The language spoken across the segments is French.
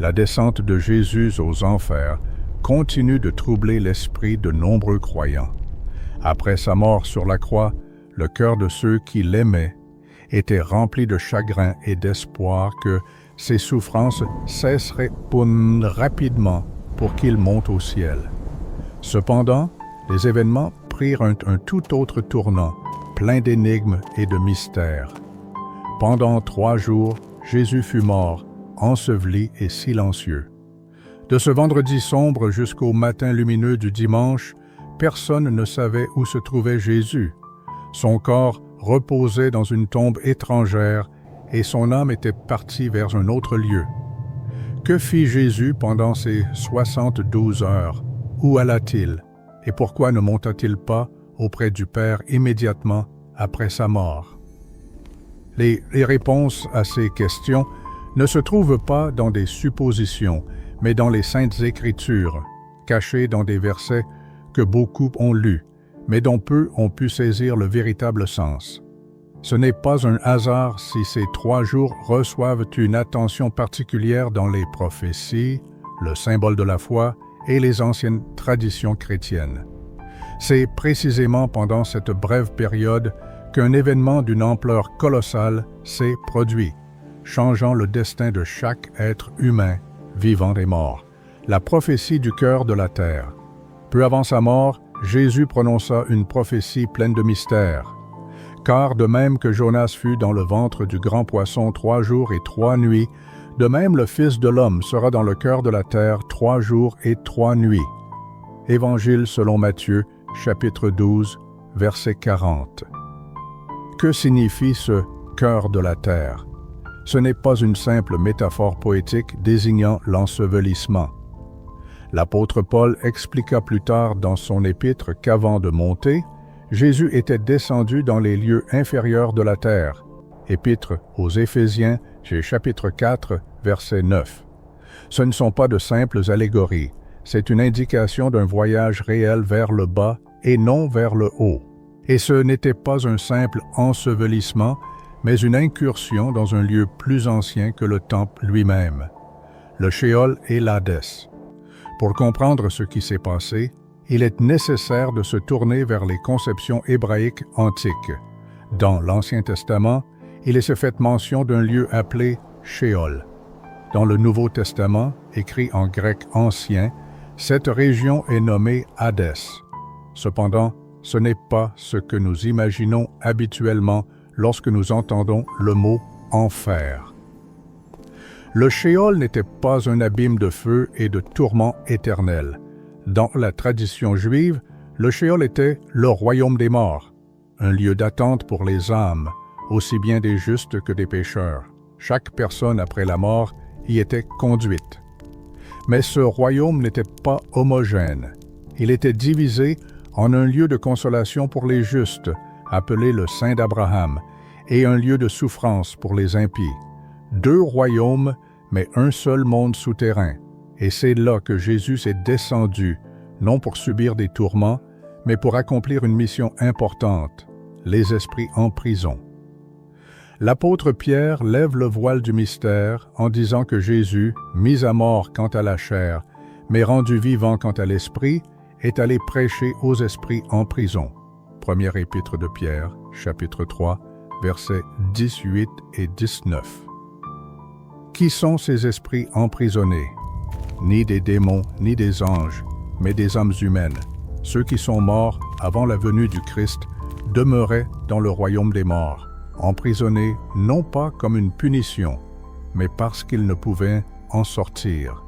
La descente de Jésus aux enfers continue de troubler l'esprit de nombreux croyants. Après sa mort sur la croix, le cœur de ceux qui l'aimaient était rempli de chagrin et d'espoir que ses souffrances cesseraient rapidement pour qu'il monte au ciel. Cependant, les événements prirent un tout autre tournant, plein d'énigmes et de mystères. Pendant 3 jours, Jésus fut mort, enseveli et silencieux. De ce vendredi sombre jusqu'au matin lumineux du dimanche, personne ne savait où se trouvait Jésus. Son corps reposait dans une tombe étrangère et son âme était partie vers un autre lieu. Que fit Jésus pendant ces 72 heures? Où alla-t-il? Et pourquoi ne monta-t-il pas auprès du Père immédiatement après sa mort? Les réponses à ces questions ne se trouvent pas dans des suppositions, mais dans les Saintes Écritures, cachées dans des versets que beaucoup ont lus, mais dont peu ont pu saisir le véritable sens. Ce n'est pas un hasard si ces 3 jours reçoivent une attention particulière dans les prophéties, le symbole de la foi et les anciennes traditions chrétiennes. C'est précisément pendant cette brève période qu'un événement d'une ampleur colossale s'est produit, changeant le destin de chaque être humain, vivant et mort, la prophétie du cœur de la terre. Peu avant sa mort, Jésus prononça une prophétie pleine de mystères. Car de même que Jonas fut dans le ventre du grand poisson 3 jours et 3 nuits, de même le Fils de l'homme sera dans le cœur de la terre 3 jours et 3 nuits. Évangile selon Matthieu, chapitre 12, verset 40. Que signifie ce « cœur de la terre » ? Ce n'est pas une simple métaphore poétique désignant l'ensevelissement. L'apôtre Paul expliqua plus tard dans son épître qu'avant de monter, Jésus était descendu dans les lieux inférieurs de la terre. Épître aux Éphésiens, chapitre 4, verset 9. Ce ne sont pas de simples allégories, c'est une indication d'un voyage réel vers le bas et non vers le haut. Et ce n'était pas un simple ensevelissement, mais une incursion dans un lieu plus ancien que le temple lui-même, le Sheol et l'Hadès. Pour comprendre ce qui s'est passé, il est nécessaire de se tourner vers les conceptions hébraïques antiques. Dans l'Ancien Testament, il est fait mention d'un lieu appelé Sheol. Dans le Nouveau Testament, écrit en grec ancien, cette région est nommée Hadès. Cependant, ce n'est pas ce que nous imaginons habituellement lorsque nous entendons le mot « enfer ». Le Sheol n'était pas un abîme de feu et de tourments éternels. Dans la tradition juive, le Sheol était le royaume des morts, un lieu d'attente pour les âmes, aussi bien des justes que des pécheurs. Chaque personne après la mort y était conduite. Mais ce royaume n'était pas homogène. Il était divisé en un lieu de consolation pour les justes, appelé le Sein d'Abraham, et un lieu de souffrance pour les impies. 2 royaumes, mais un seul monde souterrain. Et c'est là que Jésus est descendu, non pour subir des tourments, mais pour accomplir une mission importante, les esprits en prison. L'apôtre Pierre lève le voile du mystère en disant que Jésus, mis à mort quant à la chair, mais rendu vivant quant à l'esprit, est allé prêcher aux esprits en prison. Première épître de Pierre, chapitre 3, versets 18 et 19. Qui sont ces esprits emprisonnés? Ni des démons, ni des anges, mais des âmes humaines. Ceux qui sont morts avant la venue du Christ demeuraient dans le royaume des morts, emprisonnés non pas comme une punition, mais parce qu'ils ne pouvaient en sortir.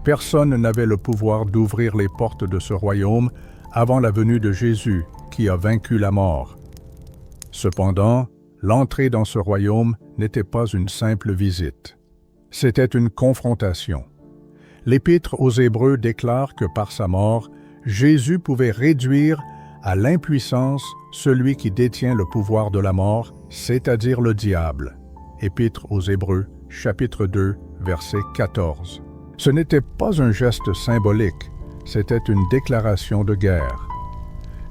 Personne n'avait le pouvoir d'ouvrir les portes de ce royaume avant la venue de Jésus, qui a vaincu la mort. Cependant, l'entrée dans ce royaume n'était pas une simple visite. C'était une confrontation. L'Épître aux Hébreux déclare que par sa mort, Jésus pouvait réduire à l'impuissance celui qui détient le pouvoir de la mort, c'est-à-dire le diable. Épître aux Hébreux, chapitre 2, verset 14. Ce n'était pas un geste symbolique, c'était une déclaration de guerre.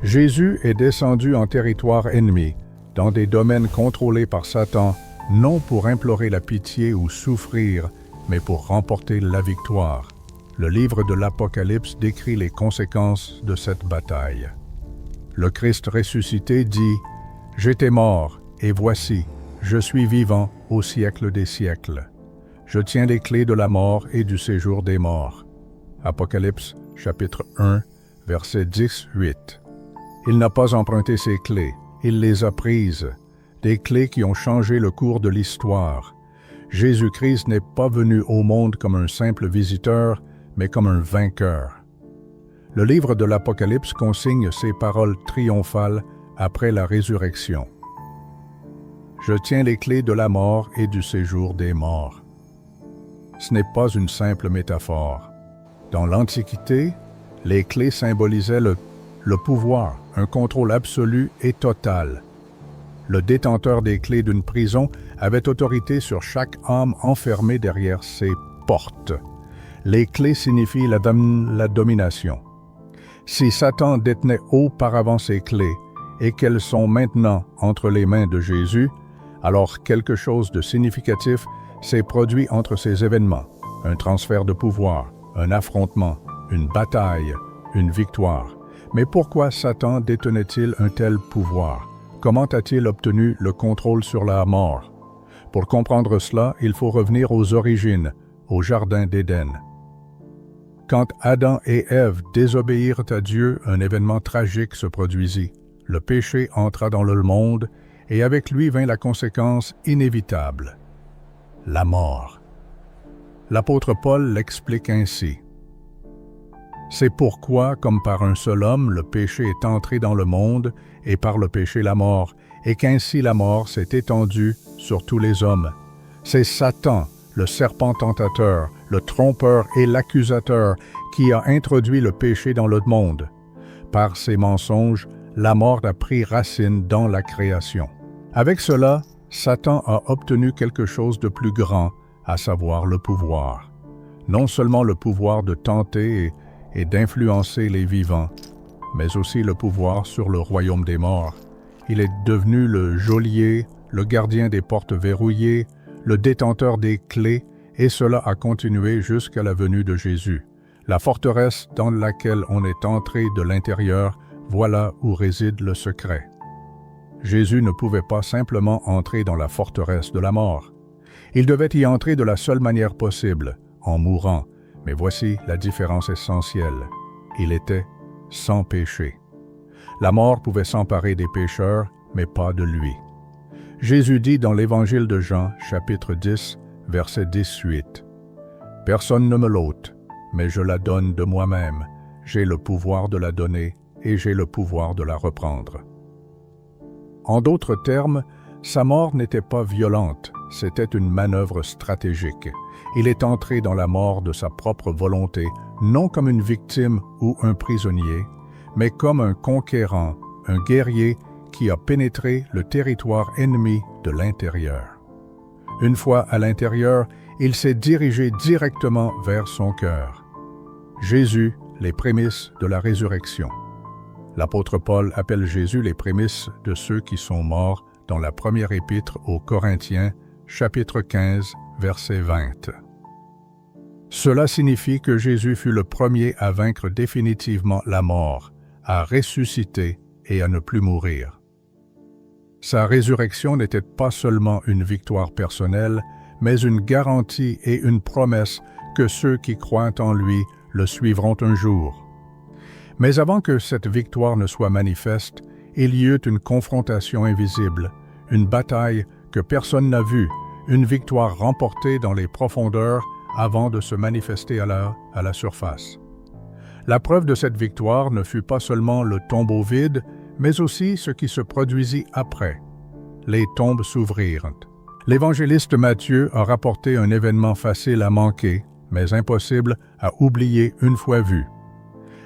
Jésus est descendu en territoire ennemi, dans des domaines contrôlés par Satan, non pour implorer la pitié ou souffrir, mais pour remporter la victoire. Le livre de l'Apocalypse décrit les conséquences de cette bataille. Le Christ ressuscité dit « J'étais mort, et voici, je suis vivant au siècle des siècles. Je tiens les clés de la mort et du séjour des morts. » Apocalypse, chapitre 1, verset 10-8. Il n'a pas emprunté ces clés, il les a prises, des clés qui ont changé le cours de l'histoire. Jésus-Christ n'est pas venu au monde comme un simple visiteur, mais comme un vainqueur. Le livre de l'Apocalypse consigne ces paroles triomphales après la résurrection. Je tiens les clés de la mort et du séjour des morts. Ce n'est pas une simple métaphore. Dans l'Antiquité, les clés symbolisaient le pouvoir, un contrôle absolu et total. Le détenteur des clés d'une prison avait autorité sur chaque âme enfermée derrière ses portes. Les clés signifient la domination. Si Satan détenait auparavant ces clés et qu'elles sont maintenant entre les mains de Jésus, alors quelque chose de significatif s'est produit entre ces événements. Un transfert de pouvoir, un affrontement, une bataille, une victoire. Mais pourquoi Satan détenait-il un tel pouvoir? Comment a-t-il obtenu le contrôle sur la mort? Pour comprendre cela, il faut revenir aux origines, au Jardin d'Éden. Quand Adam et Ève désobéirent à Dieu, un événement tragique se produisit. Le péché entra dans le monde, et avec lui vint la conséquence inévitable, la mort. L'apôtre Paul l'explique ainsi. C'est pourquoi, comme par un seul homme, le péché est entré dans le monde, et par le péché la mort, et qu'ainsi la mort s'est étendue sur tous les hommes. C'est Satan, le serpent tentateur, le trompeur et l'accusateur, qui a introduit le péché dans le monde. Par ses mensonges, la mort a pris racine dans la création. Avec cela, Satan a obtenu quelque chose de plus grand, à savoir le pouvoir. Non seulement le pouvoir de tenter et d'influencer les vivants, mais aussi le pouvoir sur le royaume des morts. Il est devenu le geôlier, le gardien des portes verrouillées, le détenteur des clés, et cela a continué jusqu'à la venue de Jésus. La forteresse dans laquelle on est entré de l'intérieur, voilà où réside le secret. Jésus ne pouvait pas simplement entrer dans la forteresse de la mort. Il devait y entrer de la seule manière possible, en mourant, mais voici la différence essentielle. Il était sans péché. La mort pouvait s'emparer des pécheurs, mais pas de lui. Jésus dit dans l'Évangile de Jean, chapitre 10, verset 18, « Personne ne me l'ôte, mais je la donne de moi-même. J'ai le pouvoir de la donner et j'ai le pouvoir de la reprendre. » En d'autres termes, sa mort n'était pas violente, c'était une manœuvre stratégique. Il est entré dans la mort de sa propre volonté, non comme une victime ou un prisonnier, mais comme un conquérant, un guerrier qui a pénétré le territoire ennemi de l'intérieur. Une fois à l'intérieur, il s'est dirigé directement vers son cœur. Jésus, les prémices de la résurrection. L'apôtre Paul appelle Jésus les prémices de ceux qui sont morts dans la première épître aux Corinthiens, chapitre 15, verset 20. Cela signifie que Jésus fut le premier à vaincre définitivement la mort, à ressusciter et à ne plus mourir. Sa résurrection n'était pas seulement une victoire personnelle, mais une garantie et une promesse que ceux qui croient en lui le suivront un jour. Mais avant que cette victoire ne soit manifeste, il y eut une confrontation invisible, une bataille que personne n'a vue, une victoire remportée dans les profondeurs avant de se manifester à la surface. La preuve de cette victoire ne fut pas seulement le tombeau vide, mais aussi ce qui se produisit après. Les tombes s'ouvrirent. L'évangéliste Matthieu a rapporté un événement facile à manquer, mais impossible à oublier une fois vu.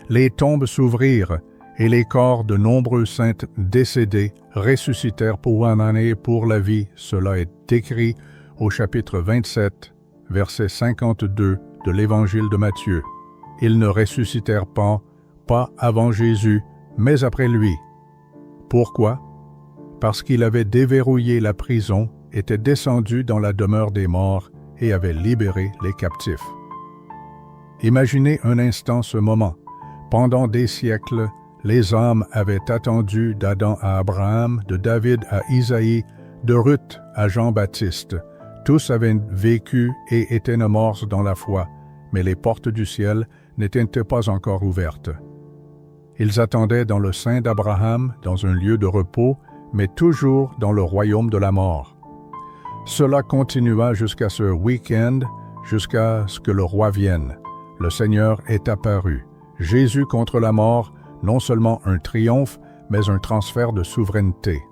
Les tombes s'ouvrirent et les corps de nombreux saints décédés ressuscitèrent pour une année pour la vie. Cela est écrit au chapitre 27, verset 52 de l'Évangile de Matthieu. Ils ne ressuscitèrent pas avant Jésus, mais après lui. Pourquoi? Parce qu'il avait déverrouillé la prison, était descendu dans la demeure des morts et avait libéré les captifs. Imaginez un instant ce moment. Pendant des siècles, les hommes avaient attendu d'Adam à Abraham, de David à Isaïe, de Ruth à Jean-Baptiste. Tous avaient vécu et étaient morts dans la foi, mais les portes du ciel n'étaient pas encore ouvertes. Ils attendaient dans le sein d'Abraham, dans un lieu de repos, mais toujours dans le royaume de la mort. Cela continua jusqu'à ce week-end, jusqu'à ce que le roi vienne. Le Seigneur est apparu. Jésus contre la mort, non seulement un triomphe, mais un transfert de souveraineté.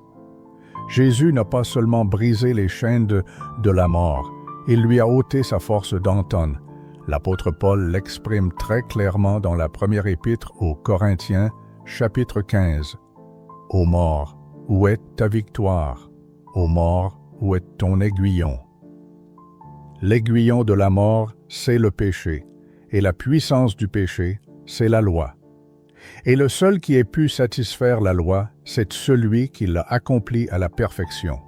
Jésus n'a pas seulement brisé les chaînes de la mort, il lui a ôté sa force d'entendre. L'apôtre Paul l'exprime très clairement dans la première épître aux Corinthiens, chapitre 15. « Ô mort, où est ta victoire? Ô mort, où est ton aiguillon? » L'aiguillon de la mort, c'est le péché, et la puissance du péché, c'est la loi. Et le seul qui ait pu satisfaire la loi, c'est celui qui l'a accomplie à la perfection.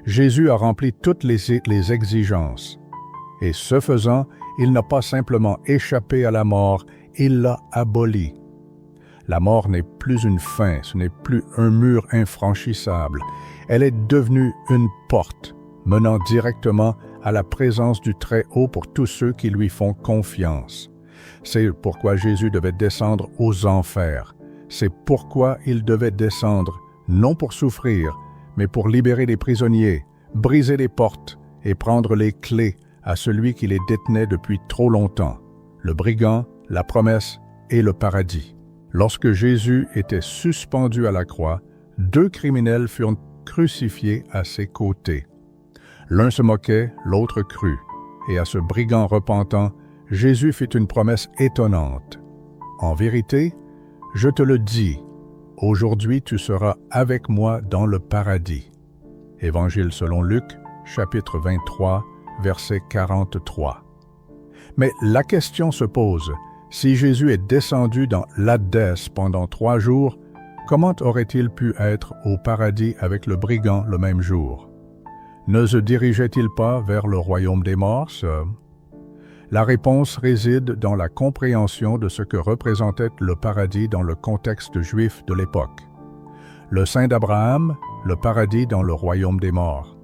Jésus a rempli toutes les exigences. Et ce faisant, il n'a pas simplement échappé à la mort, il l'a abolie. La mort n'est plus une fin, ce n'est plus un mur infranchissable. Elle est devenue une porte, menant directement à la présence du Très-Haut pour tous ceux qui lui font confiance. C'est pourquoi Jésus devait descendre aux enfers. C'est pourquoi il devait descendre, non pour souffrir, mais pour libérer les prisonniers, briser les portes et prendre les clés à celui qui les détenait depuis trop longtemps, le brigand, la promesse et le paradis. Lorsque Jésus était suspendu à la croix, 2 criminels furent crucifiés à ses côtés. L'un se moquait, l'autre crut, et à ce brigand repentant, Jésus fit une promesse étonnante. « En vérité, je te le dis, aujourd'hui tu seras avec moi dans le paradis. » Évangile selon Luc, chapitre 23, verset 43. Mais la question se pose, si Jésus est descendu dans l'Hadès pendant 3 jours, comment aurait-il pu être au paradis avec le brigand le même jour? Ne se dirigeait-il pas vers le royaume des morts? La réponse réside dans la compréhension de ce que représentait le paradis dans le contexte juif de l'époque. Le sein d'Abraham, le paradis dans le royaume des morts.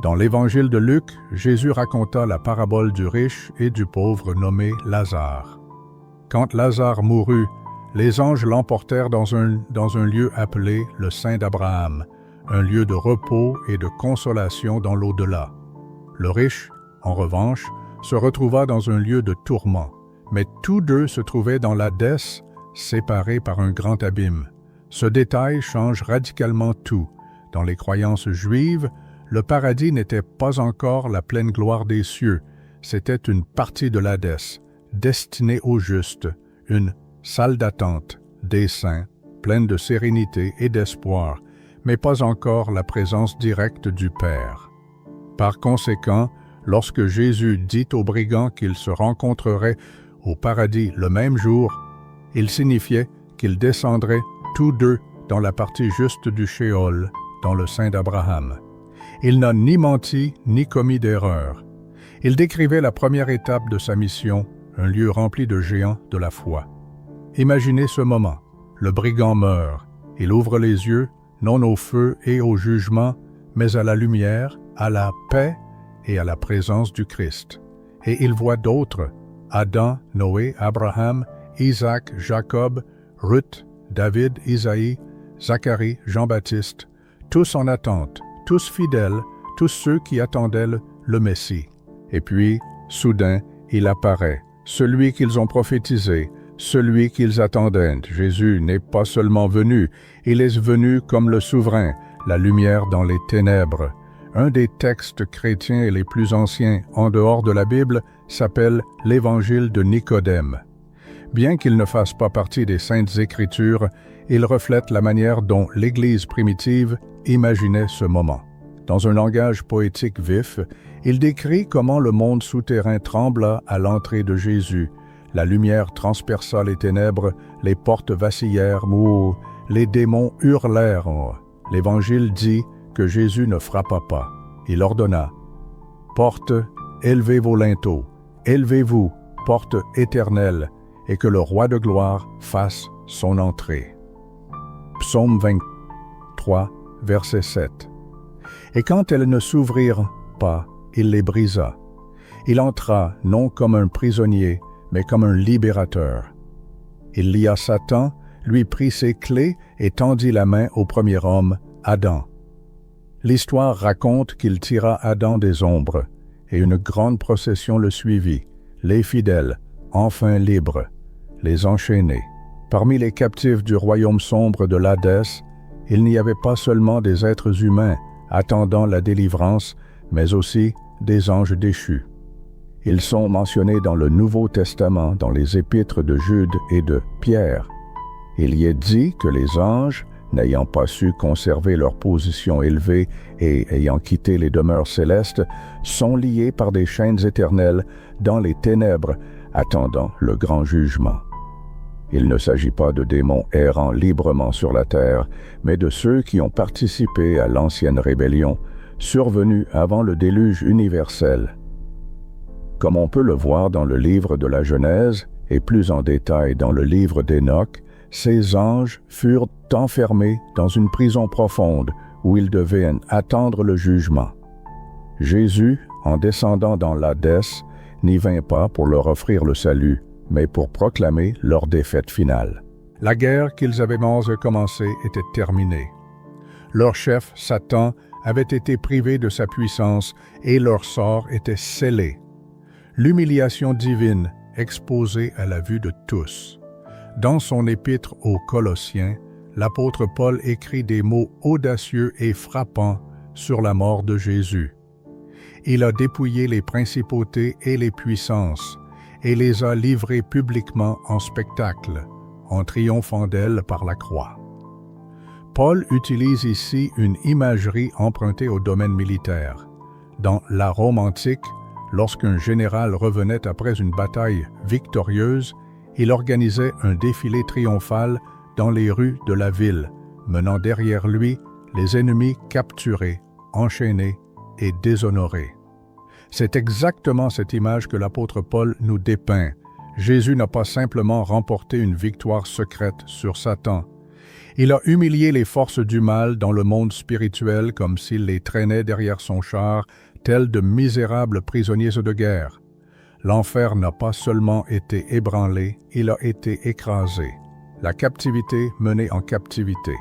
Dans l'évangile de Luc, Jésus raconta la parabole du riche et du pauvre nommé Lazare. Quand Lazare mourut, les anges l'emportèrent dans un lieu appelé le sein d'Abraham, un lieu de repos et de consolation dans l'au-delà. Le riche, en revanche, se retrouva dans un lieu de tourment, mais tous deux se trouvaient dans l'Hadès, séparés par un grand abîme. Ce détail change radicalement tout. Dans les croyances juives, le paradis n'était pas encore la pleine gloire des cieux, c'était une partie de l'Hadès, destinée aux justes, une salle d'attente, des saints, pleine de sérénité et d'espoir, mais pas encore la présence directe du Père. Par conséquent, lorsque Jésus dit aux brigands qu'ils se rencontreraient au paradis le même jour, il signifiait qu'ils descendraient tous deux dans la partie juste du Sheol, dans le sein d'Abraham. Il n'a ni menti ni commis d'erreur. Il décrivait la première étape de sa mission, un lieu rempli de géants de la foi. Imaginez ce moment. Le brigand meurt. Il ouvre les yeux, non au feu et au jugement, mais à la lumière, à la paix et à la présence du Christ. Et il voit d'autres, Adam, Noé, Abraham, Isaac, Jacob, Ruth, David, Isaïe, Zacharie, Jean-Baptiste, tous en attente, tous fidèles, tous ceux qui attendaient le Messie. Et puis, soudain, il apparaît, celui qu'ils ont prophétisé, celui qu'ils attendaient. Jésus n'est pas seulement venu, il est venu comme le souverain, la lumière dans les ténèbres. Un des textes chrétiens les plus anciens en dehors de la Bible s'appelle l'Évangile de Nicodème. Bien qu'il ne fasse pas partie des Saintes Écritures, il reflète la manière dont l'Église primitive imaginait ce moment. Dans un langage poétique vif, il décrit comment le monde souterrain trembla à l'entrée de Jésus. La lumière transperça les ténèbres, les portes vacillèrent, les démons hurlèrent. L'Évangile dit que Jésus ne frappa pas. Il ordonna « Porte, élevez vos linteaux, élevez-vous, porte éternelle, et que le roi de gloire fasse son entrée. Psaume 23, verset 7. Et quand elles ne s'ouvrirent pas, il les brisa. Il entra non comme un prisonnier, mais comme un libérateur. Il lia Satan, lui prit ses clés et tendit la main au premier homme, Adam. L'histoire raconte qu'il tira Adam des ombres, et une grande procession le suivit, les fidèles, enfin libres, les enchaînés. Parmi les captifs du royaume sombre de l'Hadès, il n'y avait pas seulement des êtres humains attendant la délivrance, mais aussi des anges déchus. Ils sont mentionnés dans le Nouveau Testament, dans les épîtres de Jude et de Pierre. Il y est dit que les anges, n'ayant pas su conserver leur position élevée et ayant quitté les demeures célestes, sont liés par des chaînes éternelles dans les ténèbres, attendant le grand jugement. Il ne s'agit pas de démons errant librement sur la terre, mais de ceux qui ont participé à l'ancienne rébellion, survenue avant le déluge universel. Comme on peut le voir dans le livre de la Genèse, et plus en détail dans le livre d'Enoch, ces anges furent enfermés dans une prison profonde où ils devaient attendre le jugement. Jésus, en descendant dans l'Hadès, n'y vint pas pour leur offrir le salut, mais pour proclamer leur défaite finale. La guerre qu'ils avaient commencée était terminée. Leur chef, Satan, avait été privé de sa puissance et leur sort était scellé. L'humiliation divine exposée à la vue de tous. Dans son épître aux Colossiens, l'apôtre Paul écrit des mots audacieux et frappants sur la mort de Jésus. Il a dépouillé les principautés et les puissances, et les a livrées publiquement en spectacle, en triomphant d'elles par la croix. Paul utilise ici une imagerie empruntée au domaine militaire. Dans la Rome antique, lorsqu'un général revenait après une bataille victorieuse, il organisait un défilé triomphal dans les rues de la ville, menant derrière lui les ennemis capturés, enchaînés et déshonorés. C'est exactement cette image que l'apôtre Paul nous dépeint. Jésus n'a pas simplement remporté une victoire secrète sur Satan. Il a humilié les forces du mal dans le monde spirituel comme s'il les traînait derrière son char, tels de misérables prisonniers de guerre. L'enfer n'a pas seulement été ébranlé, il a été écrasé. La captivité menée en captivité.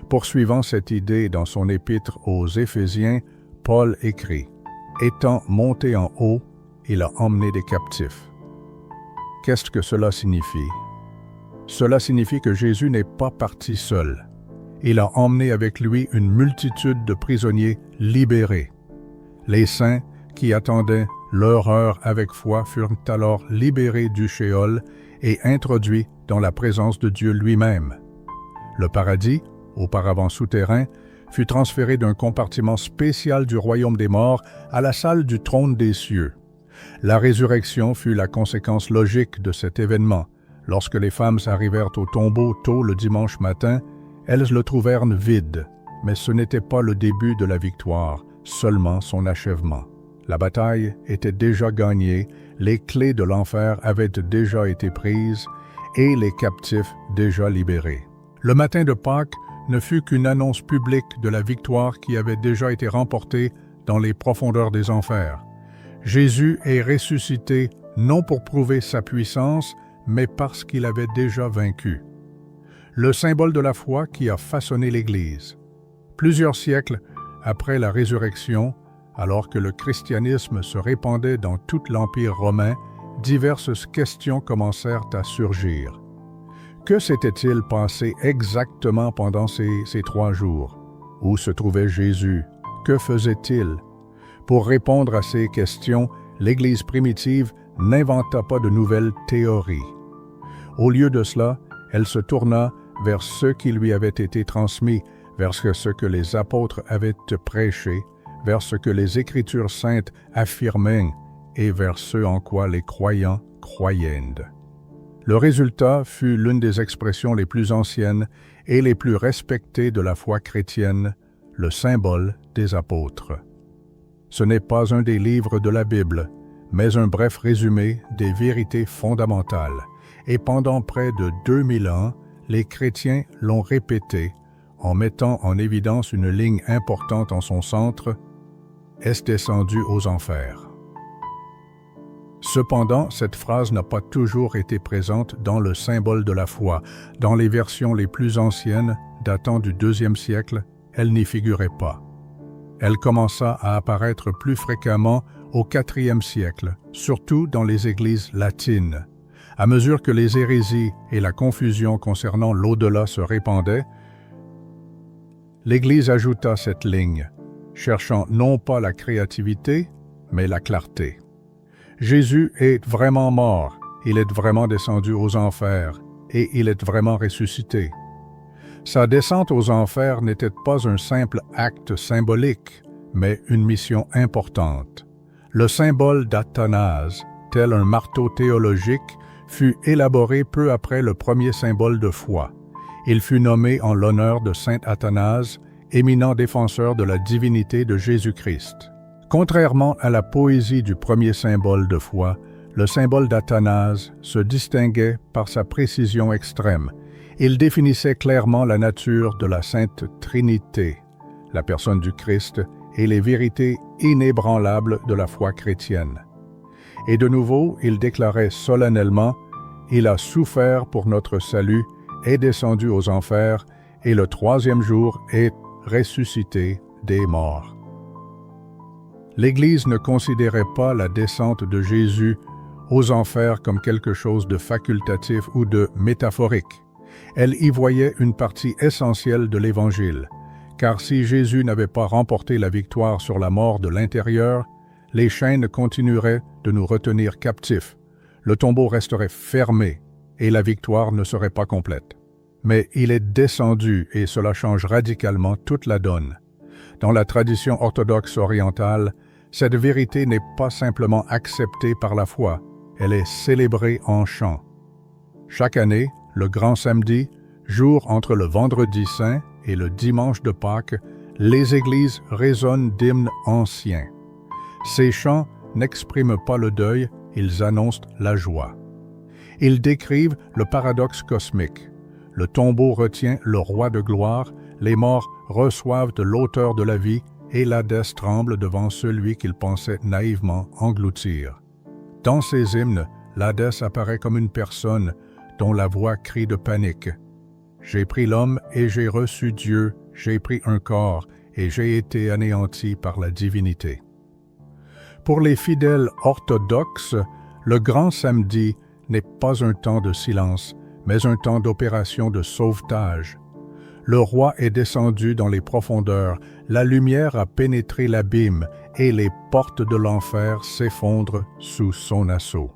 Poursuivant cette idée dans son épître aux Éphésiens, Paul écrit « Étant monté en haut, il a emmené des captifs. » Qu'est-ce que cela signifie? Cela signifie que Jésus n'est pas parti seul. Il a emmené avec lui une multitude de prisonniers libérés. Les saints qui attendaient leur heure avec foi furent alors libérés du Sheol et introduits dans la présence de Dieu lui-même. Le paradis, auparavant souterrain, fut transféré d'un compartiment spécial du royaume des morts à la salle du trône des cieux. La résurrection fut la conséquence logique de cet événement. Lorsque les femmes arrivèrent au tombeau tôt le dimanche matin, elles le trouvèrent vide, mais ce n'était pas le début de la victoire, seulement son achèvement. La bataille était déjà gagnée, les clés de l'enfer avaient déjà été prises et les captifs déjà libérés. Le matin de Pâques ne fut qu'une annonce publique de la victoire qui avait déjà été remportée dans les profondeurs des enfers. Jésus est ressuscité non pour prouver sa puissance, mais parce qu'il avait déjà vaincu. Le symbole de la foi qui a façonné l'Église. Plusieurs siècles après la résurrection, alors que le christianisme se répandait dans tout l'Empire romain, diverses questions commencèrent à surgir. Que s'était-il passé exactement pendant ces 3 jours? Où se trouvait Jésus? Que faisait-il? Pour répondre à ces questions, l'Église primitive n'inventa pas de nouvelles théories. Au lieu de cela, elle se tourna vers ce qui lui avait été transmis, vers ce que les apôtres avaient prêché, vers ce que les Écritures saintes affirmaient et vers ce en quoi les croyants croyaient. Le résultat fut l'une des expressions les plus anciennes et les plus respectées de la foi chrétienne, le symbole des apôtres. Ce n'est pas un des livres de la Bible, mais un bref résumé des vérités fondamentales. Et pendant près de 2000 ans, les chrétiens l'ont répété en mettant en évidence une ligne importante en son centre, « Est descendu aux enfers ». Cependant, cette phrase n'a pas toujours été présente dans le symbole de la foi. Dans les versions les plus anciennes, datant du IIe siècle, elle n'y figurait pas. Elle commença à apparaître plus fréquemment au IVe siècle, surtout dans les églises latines. À mesure que les hérésies et la confusion concernant l'au-delà se répandaient, l'Église ajouta cette ligne, cherchant non pas la créativité, mais la clarté. Jésus est vraiment mort, il est vraiment descendu aux enfers, et il est vraiment ressuscité. Sa descente aux enfers n'était pas un simple acte symbolique, mais une mission importante. Le symbole d'Athanase, tel un marteau théologique, fut élaboré peu après le premier symbole de foi. Il fut nommé en l'honneur de saint Athanase, éminent défenseur de la divinité de Jésus-Christ. Contrairement à la poésie du premier symbole de foi, le symbole d'Athanase se distinguait par sa précision extrême. Il définissait clairement la nature de la Sainte Trinité, la personne du Christ et les vérités inébranlables de la foi chrétienne. Et de nouveau, il déclarait solennellement « Il a souffert pour notre salut, est descendu aux enfers, et le troisième jour est ressuscité des morts. » L'Église ne considérait pas la descente de Jésus aux enfers comme quelque chose de facultatif ou de métaphorique. Elle y voyait une partie essentielle de l'Évangile, car si Jésus n'avait pas remporté la victoire sur la mort de l'intérieur, les chaînes continueraient de nous retenir captifs, le tombeau resterait fermé et la victoire ne serait pas complète. Mais il est descendu et cela change radicalement toute la donne. Dans la tradition orthodoxe orientale, cette vérité n'est pas simplement acceptée par la foi, elle est célébrée en chant. Chaque année, le grand samedi, jour entre le vendredi saint et le dimanche de Pâques, les églises résonnent d'hymnes anciens. Ces chants n'expriment pas le deuil, ils annoncent la joie. Ils décrivent le paradoxe cosmique. Le tombeau retient le roi de gloire, les morts reçoivent de l'auteur de la vie et l'Hadès tremble devant celui qu'ils pensaient naïvement engloutir. Dans ces hymnes, l'Hadès apparaît comme une personne dont la voix crie de panique. « J'ai pris l'homme et j'ai reçu Dieu, j'ai pris un corps et j'ai été anéanti par la divinité. » Pour les fidèles orthodoxes, le grand samedi n'est pas un temps de silence, mais un temps d'opération de sauvetage. Le roi est descendu dans les profondeurs, la lumière a pénétré l'abîme et les portes de l'enfer s'effondrent sous son assaut.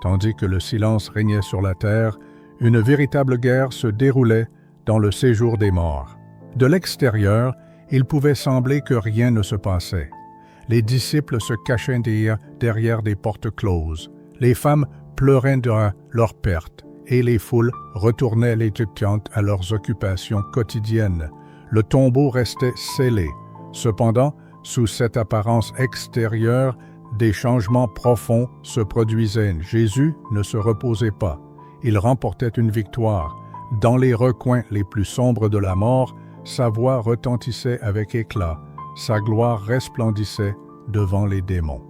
Tandis que le silence régnait sur la terre, une véritable guerre se déroulait dans le séjour des morts. De l'extérieur, il pouvait sembler que rien ne se passait. Les disciples se cachaient derrière des portes closes. Les femmes pleuraient de leur perte et les foules retournaient légitantes à leurs occupations quotidiennes. Le tombeau restait scellé. Cependant, sous cette apparence extérieure, des changements profonds se produisaient. Jésus ne se reposait pas. Il remportait une victoire. Dans les recoins les plus sombres de la mort, sa voix retentissait avec éclat. Sa gloire resplendissait devant les démons.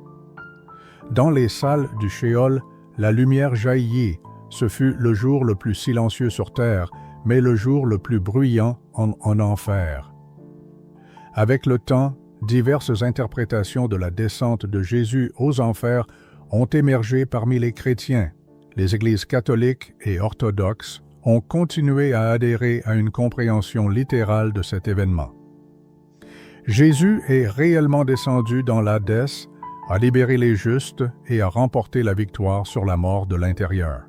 Dans les salles du Sheol, la lumière jaillit. Ce fut le jour le plus silencieux sur terre, mais le jour le plus bruyant en enfer. Avec le temps, diverses interprétations de la descente de Jésus aux enfers ont émergé parmi les chrétiens. Les églises catholiques et orthodoxes ont continué à adhérer à une compréhension littérale de cet événement. Jésus est réellement descendu dans l'Hadès, a libéré les justes et a remporté la victoire sur la mort de l'intérieur.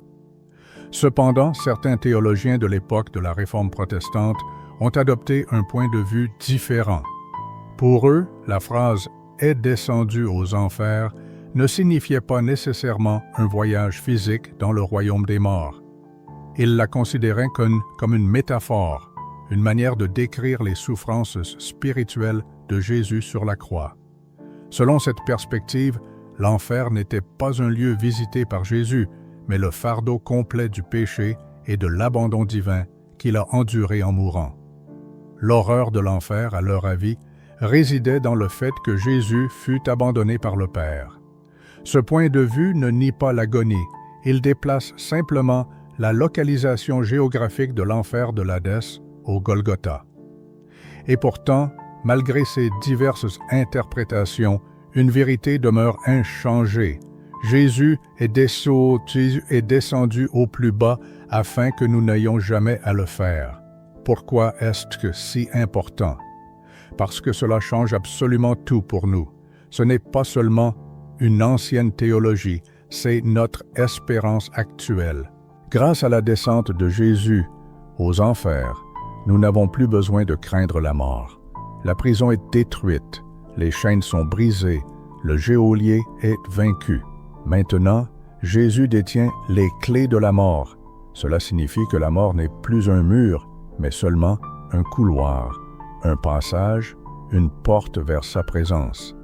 Cependant, certains théologiens de l'époque de la Réforme protestante ont adopté un point de vue différent. Pour eux, la phrase « est descendu aux enfers » ne signifiait pas nécessairement un voyage physique dans le royaume des morts. Ils la considéraient comme une métaphore, une manière de décrire les souffrances spirituelles de Jésus sur la croix. Selon cette perspective, l'enfer n'était pas un lieu visité par Jésus, mais le fardeau complet du péché et de l'abandon divin qu'il a enduré en mourant. L'horreur de l'enfer, à leur avis, résidait dans le fait que Jésus fut abandonné par le Père. Ce point de vue ne nie pas l'agonie, il déplace simplement la localisation géographique de l'enfer de l'Hadès au Golgotha. Et pourtant, malgré ces diverses interprétations, une vérité demeure inchangée. Jésus est descendu au plus bas afin que nous n'ayons jamais à le faire. Pourquoi est-ce si important? Parce que cela change absolument tout pour nous. Ce n'est pas seulement une ancienne théologie, c'est notre espérance actuelle. Grâce à la descente de Jésus aux enfers, nous n'avons plus besoin de craindre la mort. La prison est détruite, les chaînes sont brisées, le geôlier est vaincu. Maintenant, Jésus détient les clés de la mort. Cela signifie que la mort n'est plus un mur, mais seulement un couloir, un passage, une porte vers sa présence.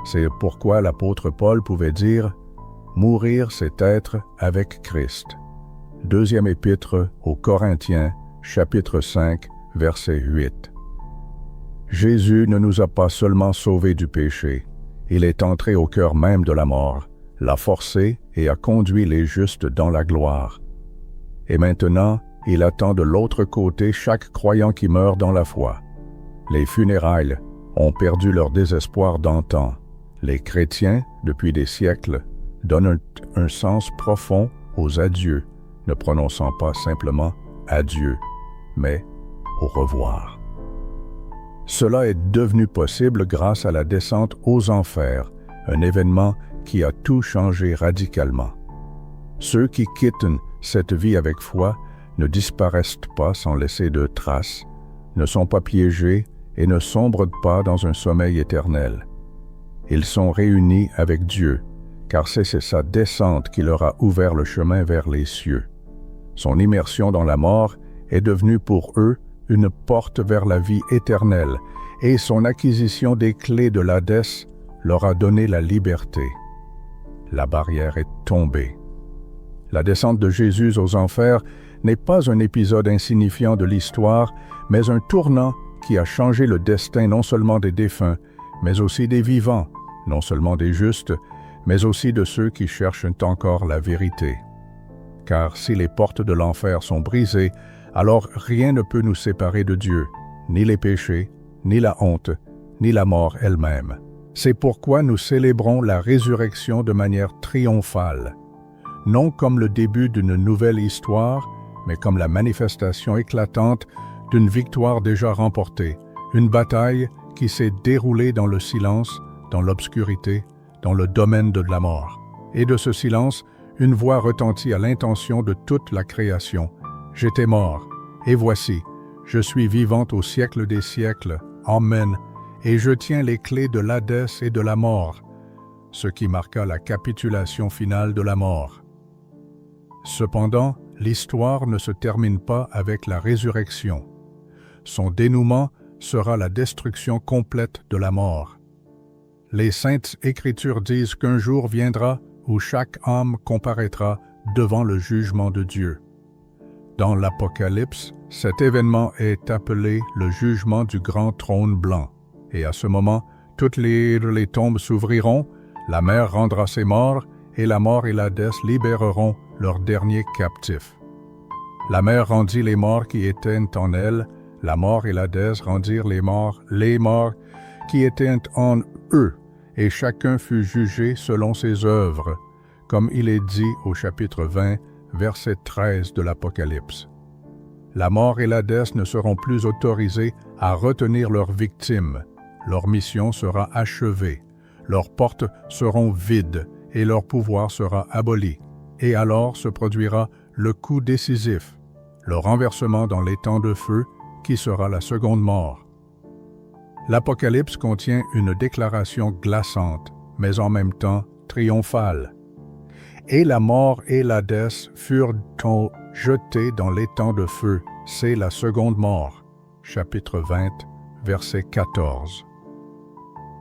C'est pourquoi l'apôtre Paul pouvait dire « Mourir, c'est être avec Christ ». Deuxième épître aux Corinthiens, chapitre 5, verset 8. Jésus ne nous a pas seulement sauvés du péché, il est entré au cœur même de la mort, l'a forcé et a conduit les justes dans la gloire. Et maintenant, il attend de l'autre côté chaque croyant qui meurt dans la foi. Les funérailles ont perdu leur désespoir d'antan. Les chrétiens, depuis des siècles, donnent un sens profond aux adieux, ne prononçant pas simplement « adieu », mais « au revoir ». Cela est devenu possible grâce à la descente aux enfers, un événement qui a tout changé radicalement. Ceux qui quittent cette vie avec foi ne disparaissent pas sans laisser de traces, ne sont pas piégés et ne sombrent pas dans un sommeil éternel. Ils sont réunis avec Dieu, car c'est sa descente qui leur a ouvert le chemin vers les cieux. Son immersion dans la mort est devenue pour eux une porte vers la vie éternelle, et son acquisition des clés de l'Hadès leur a donné la liberté. La barrière est tombée. La descente de Jésus aux enfers n'est pas un épisode insignifiant de l'histoire, mais un tournant qui a changé le destin non seulement des défunts, mais aussi des vivants, non seulement des justes, mais aussi de ceux qui cherchent encore la vérité. Car si les portes de l'enfer sont brisées, alors rien ne peut nous séparer de Dieu, ni les péchés, ni la honte, ni la mort elle-même. C'est pourquoi nous célébrons la résurrection de manière triomphale, non comme le début d'une nouvelle histoire, mais comme la manifestation éclatante d'une victoire déjà remportée, une bataille qui s'est déroulée dans le silence, dans l'obscurité, dans le domaine de la mort. Et de ce silence, une voix retentit à l'intention de toute la création. « J'étais mort, et voici, je suis vivante au siècle des siècles. Amen. Et je tiens les clés de l'Hadès et de la mort. » Ce qui marqua la capitulation finale de la mort. Cependant, l'histoire ne se termine pas avec la résurrection. Son dénouement sera la destruction complète de la mort. Les Saintes Écritures disent qu'un jour viendra où chaque âme comparaîtra devant le jugement de Dieu. Dans l'Apocalypse, cet événement est appelé le jugement du grand trône blanc. Et à ce moment, toutes les tombes s'ouvriront, la mer rendra ses morts, et la mort et l'Hadès libéreront leurs derniers captifs. La mer rendit les morts qui étaient en elle, la mort et l'Hadès rendirent les morts qui étaient en eux, et chacun fut jugé selon ses œuvres, comme il est dit au chapitre 20, verset 13 de l'Apocalypse. La mort et l'Hadès ne seront plus autorisés à retenir leurs victimes. Leur mission sera achevée, leurs portes seront vides et leur pouvoir sera aboli. Et alors se produira le coup décisif, le renversement dans l'étang de feu qui sera la seconde mort. L'Apocalypse contient une déclaration glaçante, mais en même temps triomphale. Et la mort et l'Hadès furent jetés dans l'étang de feu, c'est la seconde mort. Chapitre 20, verset 14.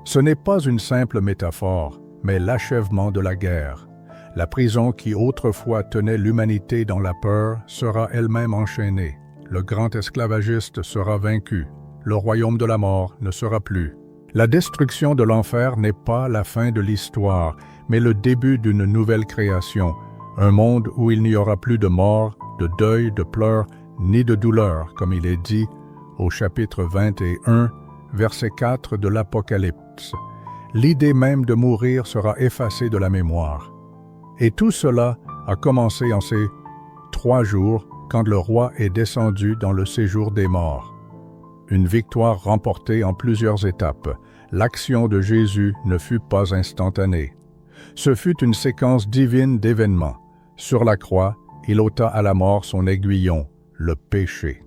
Ce n'est pas une simple métaphore, mais l'achèvement de la guerre. La prison qui autrefois tenait l'humanité dans la peur sera elle-même enchaînée. Le grand esclavagiste sera vaincu. Le royaume de la mort ne sera plus. La destruction de l'enfer n'est pas la fin de l'histoire, mais le début d'une nouvelle création, un monde où il n'y aura plus de mort, de deuil, de pleurs, ni de douleur, comme il est dit au chapitre 21, verset 4 de l'Apocalypse. L'idée même de mourir sera effacée de la mémoire. Et tout cela a commencé en ces 3 jours, quand le roi est descendu dans le séjour des morts. Une victoire remportée en plusieurs étapes. L'action de Jésus ne fut pas instantanée. Ce fut une séquence divine d'événements. Sur la croix, il ôta à la mort son aiguillon, le péché.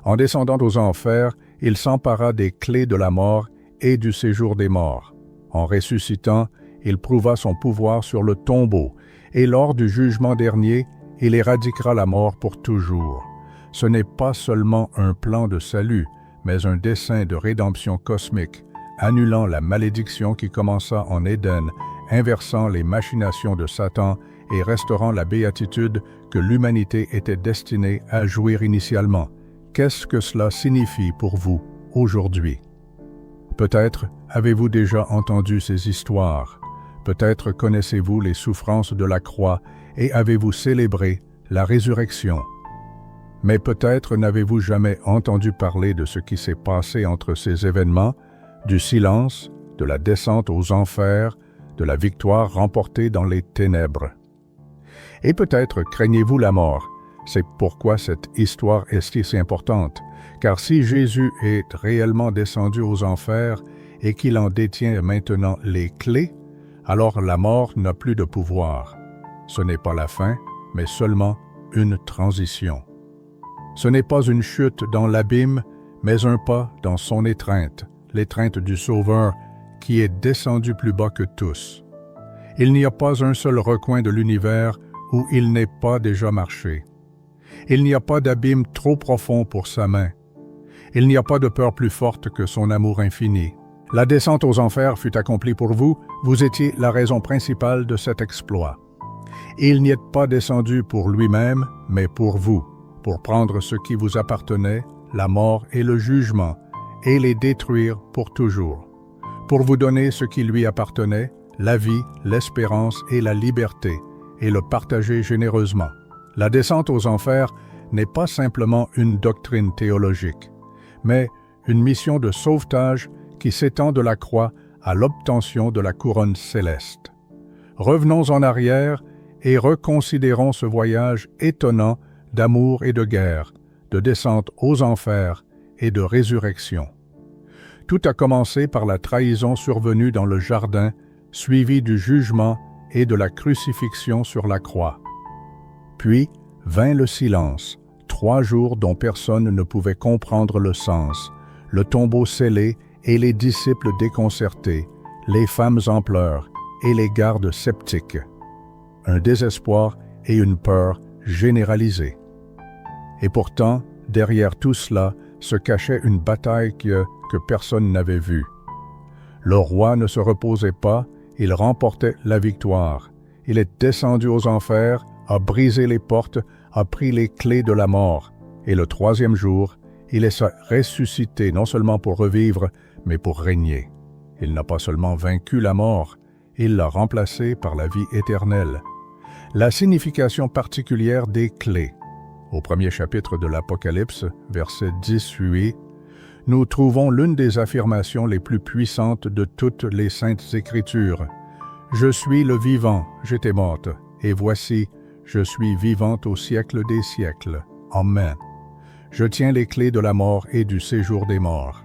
En descendant aux enfers, il s'empara des clés de la mort et du séjour des morts. En ressuscitant, il prouva son pouvoir sur le tombeau, et lors du jugement dernier, il éradiquera la mort pour toujours. Ce n'est pas seulement un plan de salut, mais un dessein de rédemption cosmique, annulant la malédiction qui commença en Éden, inversant les machinations de Satan et restaurant la béatitude que l'humanité était destinée à jouir initialement. Qu'est-ce que cela signifie pour vous aujourd'hui? Peut-être avez-vous déjà entendu ces histoires. Peut-être connaissez-vous les souffrances de la croix et avez-vous célébré la résurrection. Mais peut-être n'avez-vous jamais entendu parler de ce qui s'est passé entre ces événements, du silence, de la descente aux enfers, de la victoire remportée dans les ténèbres. Et peut-être craignez-vous la mort. C'est pourquoi cette histoire est si importante, car si Jésus est réellement descendu aux enfers et qu'il en détient maintenant les clés, alors la mort n'a plus de pouvoir. Ce n'est pas la fin, mais seulement une transition. Ce n'est pas une chute dans l'abîme, mais un pas dans son étreinte, l'étreinte du Sauveur qui est descendu plus bas que tous. Il n'y a pas un seul recoin de l'univers où il n'ait pas déjà marché. Il n'y a pas d'abîme trop profond pour sa main. Il n'y a pas de peur plus forte que son amour infini. La descente aux enfers fut accomplie pour vous, vous étiez la raison principale de cet exploit. Il n'y est pas descendu pour lui-même, mais pour vous, pour prendre ce qui vous appartenait, la mort et le jugement, et les détruire pour toujours. Pour vous donner ce qui lui appartenait, la vie, l'espérance et la liberté, et le partager généreusement. La descente aux enfers n'est pas simplement une doctrine théologique, mais une mission de sauvetage qui s'étend de la croix à l'obtention de la couronne céleste. Revenons en arrière et reconsidérons ce voyage étonnant d'amour et de guerre, de descente aux enfers et de résurrection. Tout a commencé par la trahison survenue dans le jardin, suivie du jugement et de la crucifixion sur la croix. Puis vint le silence, 3 jours dont personne ne pouvait comprendre le sens, le tombeau scellé et les disciples déconcertés, les femmes en pleurs et les gardes sceptiques. Un désespoir et une peur généralisée. Et pourtant, derrière tout cela, se cachait une bataille que personne n'avait vue. Le roi ne se reposait pas, il remportait la victoire. Il est descendu aux enfers, a brisé les portes, a pris les clés de la mort. Et le 3e jour, il est ressuscité non seulement pour revivre, mais pour régner. Il n'a pas seulement vaincu la mort, il l'a remplacée par la vie éternelle. La signification particulière des clés. Au 1er chapitre de l'Apocalypse, verset 18, nous trouvons l'une des affirmations les plus puissantes de toutes les saintes Écritures. « Je suis le vivant, j'étais morte, et voici, je suis vivante au siècle des siècles. Amen. Je tiens les clés de la mort et du séjour des morts. »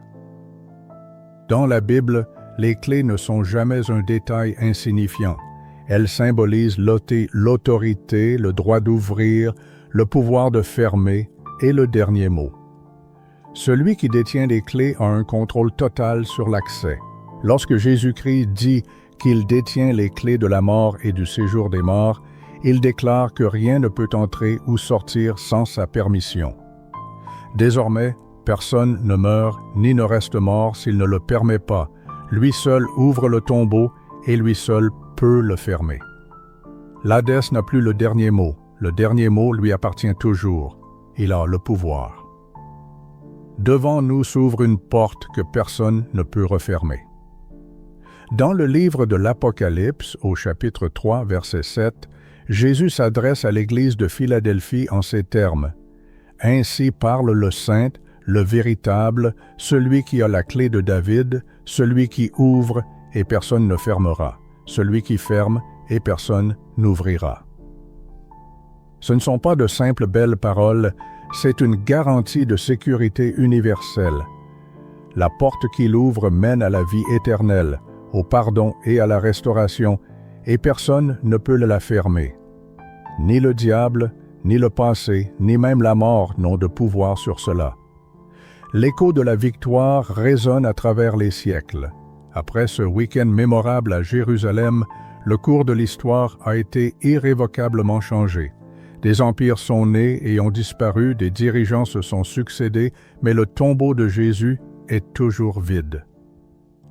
Dans la Bible, les clés ne sont jamais un détail insignifiant. Elles symbolisent l'autorité, le droit d'ouvrir, le pouvoir de fermer et le dernier mot. Celui qui détient les clés a un contrôle total sur l'accès. Lorsque Jésus-Christ dit qu'il détient les clés de la mort et du séjour des morts, il déclare que rien ne peut entrer ou sortir sans sa permission. Désormais, personne ne meurt ni ne reste mort s'il ne le permet pas. Lui seul ouvre le tombeau et lui seul peut le fermer. L'Hadès n'a plus le dernier mot lui appartient toujours. Il a le pouvoir. Devant nous s'ouvre une porte que personne ne peut refermer. Dans le livre de l'Apocalypse, au chapitre 3, verset 7, Jésus s'adresse à l'Église de Philadelphie en ces termes. « Ainsi parle le Saint, le véritable, celui qui a la clé de David, celui qui ouvre et personne ne fermera, celui qui ferme et personne n'ouvrira. » Ce ne sont pas de simples belles paroles, c'est une garantie de sécurité universelle. La porte qu'il ouvre mène à la vie éternelle, au pardon et à la restauration, et personne ne peut la fermer. Ni le diable, ni le passé, ni même la mort n'ont de pouvoir sur cela. L'écho de la victoire résonne à travers les siècles. Après ce week-end mémorable à Jérusalem, le cours de l'histoire a été irrévocablement changé. Des empires sont nés et ont disparu, des dirigeants se sont succédés, mais le tombeau de Jésus est toujours vide.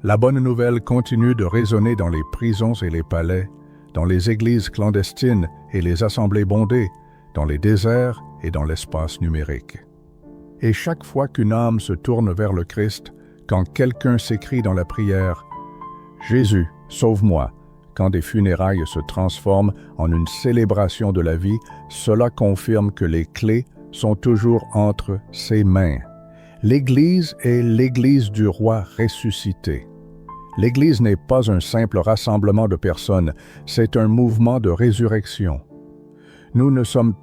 La bonne nouvelle continue de résonner dans les prisons et les palais, dans les églises clandestines et les assemblées bondées, dans les déserts et dans l'espace numérique. Et chaque fois qu'une âme se tourne vers le Christ, quand quelqu'un s'écrie dans la prière « Jésus, sauve-moi », quand des funérailles se transforment en une célébration de la vie, cela confirme que les clés sont toujours entre ses mains. L'Église est l'Église du roi ressuscité. L'Église n'est pas un simple rassemblement de personnes, c'est un mouvement de résurrection. Nous ne sommes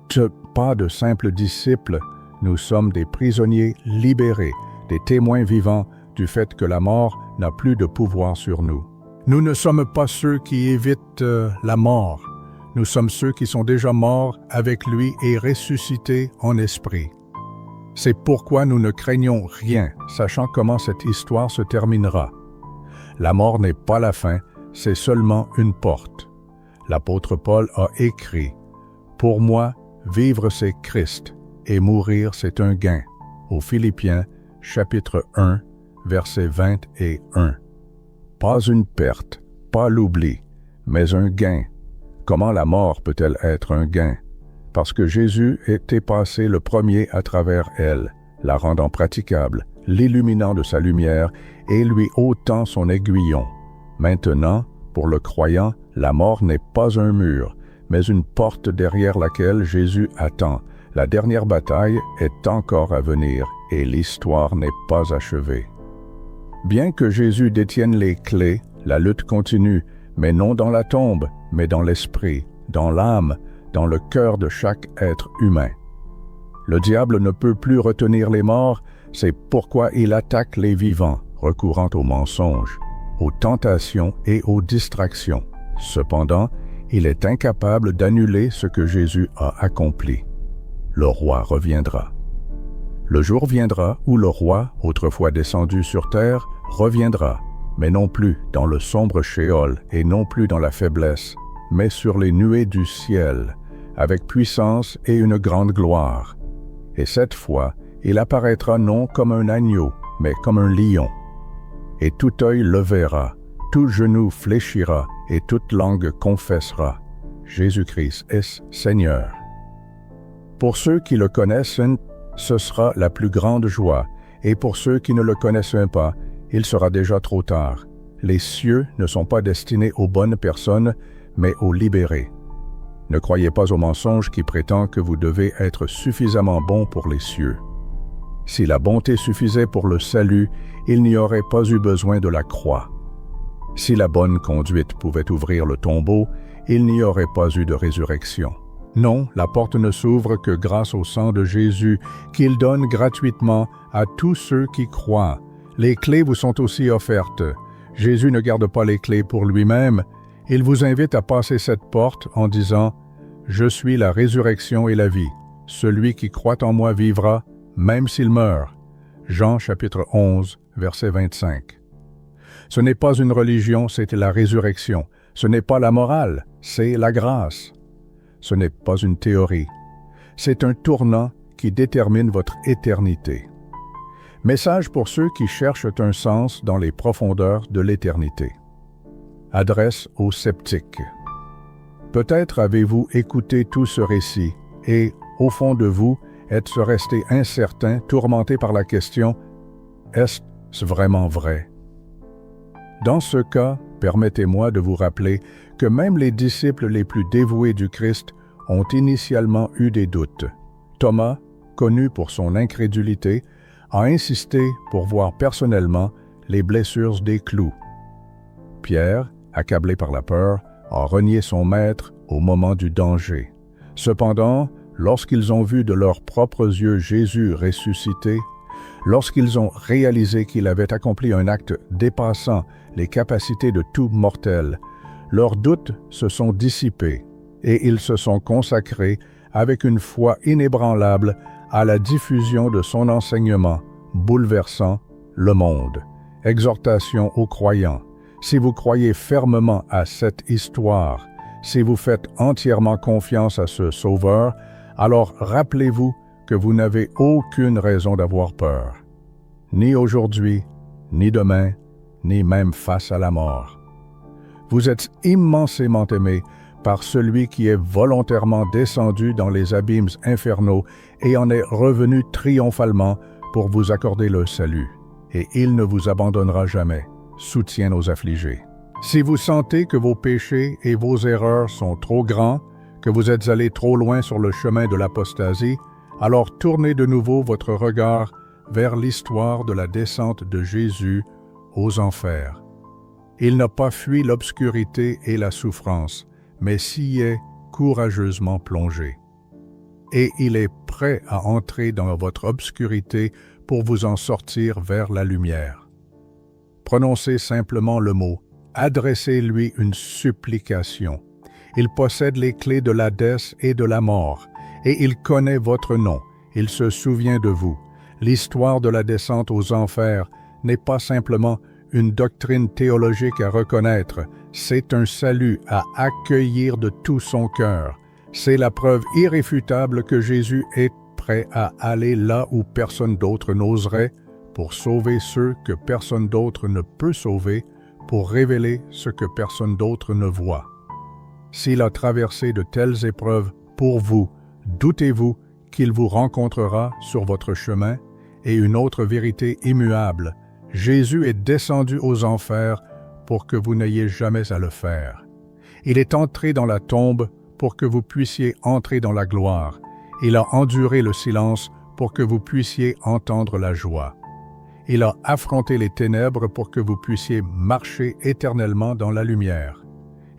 pas de simples disciples, nous sommes des prisonniers libérés, des témoins vivants du fait que la mort n'a plus de pouvoir sur nous. Nous ne sommes pas ceux qui évitent la mort. Nous sommes ceux qui sont déjà morts avec lui et ressuscités en esprit. C'est pourquoi nous ne craignons rien, sachant comment cette histoire se terminera. La mort n'est pas la fin, c'est seulement une porte. L'apôtre Paul a écrit « Pour moi, vivre c'est Christ, et mourir c'est un gain » aux Philippiens, chapitre 1, versets 21. Pas une perte, pas l'oubli, mais un gain. Comment la mort peut-elle être un gain? Parce que Jésus était passé le premier à travers elle, la rendant praticable, l'illuminant de sa lumière et lui ôtant son aiguillon. Maintenant, pour le croyant, la mort n'est pas un mur, mais une porte derrière laquelle Jésus attend. La dernière bataille est encore à venir et l'histoire n'est pas achevée. Bien que Jésus détienne les clés, la lutte continue, mais non dans la tombe, mais dans l'esprit, dans l'âme, dans le cœur de chaque être humain. Le diable ne peut plus retenir les morts, c'est pourquoi il attaque les vivants, recourant aux mensonges, aux tentations et aux distractions. Cependant, il est incapable d'annuler ce que Jésus a accompli. Le roi reviendra. Le jour viendra où le roi, autrefois descendu sur terre, reviendra, mais non plus dans le sombre Sheol et non plus dans la faiblesse, mais sur les nuées du ciel, avec puissance et une grande gloire. Et cette fois, il apparaîtra non comme un agneau, mais comme un lion. Et tout œil le verra, tout genou fléchira et toute langue confessera. Jésus-Christ est Seigneur. Pour ceux qui le connaissent, ce sera la plus grande joie, et pour ceux qui ne le connaissent pas, il sera déjà trop tard. Les cieux ne sont pas destinés aux bonnes personnes, mais aux libérés. Ne croyez pas au mensonge qui prétend que vous devez être suffisamment bon pour les cieux. Si la bonté suffisait pour le salut, il n'y aurait pas eu besoin de la croix. Si la bonne conduite pouvait ouvrir le tombeau, il n'y aurait pas eu de résurrection. Non, la porte ne s'ouvre que grâce au sang de Jésus, qu'il donne gratuitement à tous ceux qui croient. Les clés vous sont aussi offertes. Jésus ne garde pas les clés pour lui-même. Il vous invite à passer cette porte en disant « Je suis la résurrection et la vie. Celui qui croit en moi vivra, même s'il meurt. » Jean chapitre 11, verset 25. Ce n'est pas une religion, c'est la résurrection. Ce n'est pas la morale, c'est la grâce. Ce n'est pas une théorie. C'est un tournant qui détermine votre éternité. Message pour ceux qui cherchent un sens dans les profondeurs de l'éternité. Adresse aux sceptiques. Peut-être avez-vous écouté tout ce récit et, au fond de vous, êtes-vous resté incertain, tourmenté par la question « Est-ce vraiment vrai ?» Dans ce cas, permettez-moi de vous rappeler que même les disciples les plus dévoués du Christ ont initialement eu des doutes. Thomas, connu pour son incrédulité, a insisté pour voir personnellement les blessures des clous. Pierre, accablé par la peur, a renié son maître au moment du danger. Cependant, lorsqu'ils ont vu de leurs propres yeux Jésus ressuscité, lorsqu'ils ont réalisé qu'il avait accompli un acte dépassant les capacités de tout mortel, leurs doutes se sont dissipés et ils se sont consacrés avec une foi inébranlable à la diffusion de son enseignement, bouleversant le monde. Exhortation aux croyants. Si vous croyez fermement à cette histoire, si vous faites entièrement confiance à ce Sauveur, alors rappelez-vous que vous n'avez aucune raison d'avoir peur. Ni aujourd'hui, ni demain, ni même face à la mort. Vous êtes immensément aimés par celui qui est volontairement descendu dans les abîmes infernaux et en est revenu triomphalement pour vous accorder le salut. Et il ne vous abandonnera jamais. Soutient nos affligés. Si vous sentez que vos péchés et vos erreurs sont trop grands, que vous êtes allés trop loin sur le chemin de l'apostasie, alors tournez de nouveau votre regard vers l'histoire de la descente de Jésus aux enfers. Il n'a pas fui l'obscurité et la souffrance, mais s'y est courageusement plongé. Et il est prêt à entrer dans votre obscurité pour vous en sortir vers la lumière. Prononcez simplement le mot, adressez-lui une supplication. Il possède les clés de l'Hadès et de la mort, et il connaît votre nom, il se souvient de vous. L'histoire de la descente aux enfers n'est pas simplement une doctrine théologique à reconnaître, c'est un salut à accueillir de tout son cœur. C'est la preuve irréfutable que Jésus est prêt à aller là où personne d'autre n'oserait, pour sauver ceux que personne d'autre ne peut sauver, pour révéler ce que personne d'autre ne voit. S'il a traversé de telles épreuves pour vous, doutez-vous qu'il vous rencontrera sur votre chemin, et une autre vérité immuable, Jésus est descendu aux enfers pour que vous n'ayez jamais à le faire. Il est entré dans la tombe pour que vous puissiez entrer dans la gloire. Il a enduré le silence pour que vous puissiez entendre la joie. Il a affronté les ténèbres pour que vous puissiez marcher éternellement dans la lumière.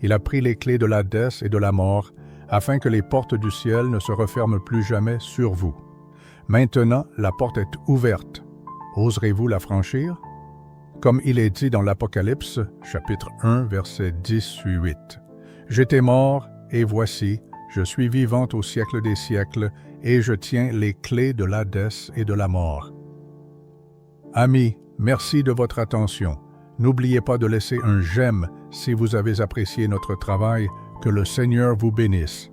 Il a pris les clés de l'Hadès et de la mort, afin que les portes du ciel ne se referment plus jamais sur vous. Maintenant, la porte est ouverte. Oserez-vous la franchir? Comme il est dit dans l'Apocalypse, chapitre 1, versets 10-8. « J'étais mort, et voici, je suis vivante au siècle des siècles, et je tiens les clés de l'Hadès et de la mort. » Amis, merci de votre attention. N'oubliez pas de laisser un j'aime si vous avez apprécié notre travail. Que le Seigneur vous bénisse.